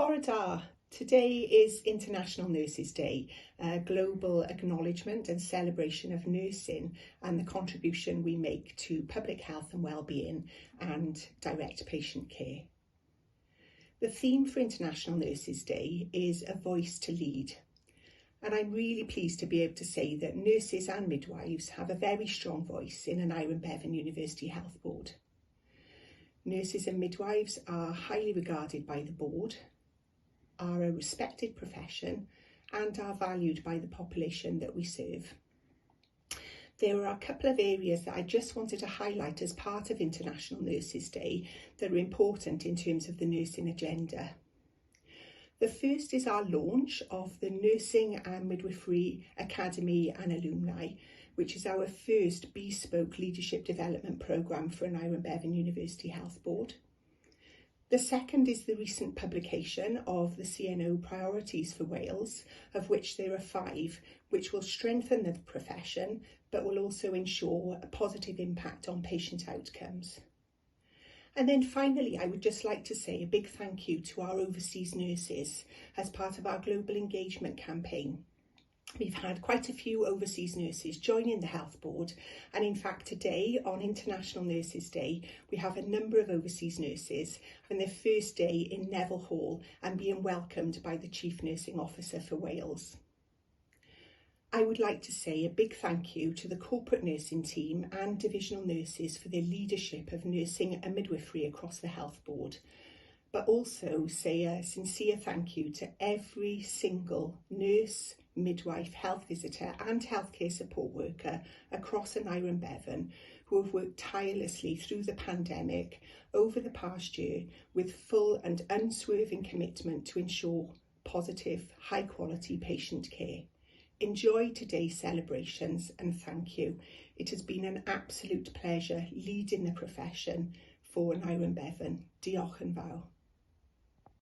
Bore da. Today is International Nurses Day, a global acknowledgement and celebration of nursing and the contribution we make to public health and well-being and direct patient care. The theme for International Nurses Day is a voice to lead. And I'm really pleased to be able to say that nurses and midwives have a very strong voice in an Iron Bevan University Health Board. Nurses and midwives are highly regarded by the board, are a respected profession and are valued by the population that we serve. There are a couple of areas that I just wanted to highlight as part of International Nurses Day that are important in terms of the nursing agenda. The first is our launch of the Nursing and Midwifery Academy and Alumni, which is our first bespoke leadership development programme for an Iron Bevan University Health Board. The second is the recent publication of the CNO priorities for Wales, of which there are 5, which will strengthen the profession, but will also ensure a positive impact on patient outcomes. And then finally, I would just like to say a big thank you to our overseas nurses as part of our global engagement campaign. We've had quite a few overseas nurses joining the health board, and in fact today on International Nurses Day we have a number of overseas nurses having their first day in Neville Hall and being welcomed by the Chief Nursing Officer for Wales. I would like to say a big thank you to the corporate nursing team and divisional nurses for their leadership of nursing and midwifery across the health board, but also say a sincere thank you to every single nurse, midwife, health visitor and healthcare support worker across an Iron Bevan who have worked tirelessly through the pandemic over the past year with full and unswerving commitment to ensure positive, high quality patient care. Enjoy today's celebrations and thank you. It has been an absolute pleasure leading the profession for an Iron Bevan. Diolch yn fawr.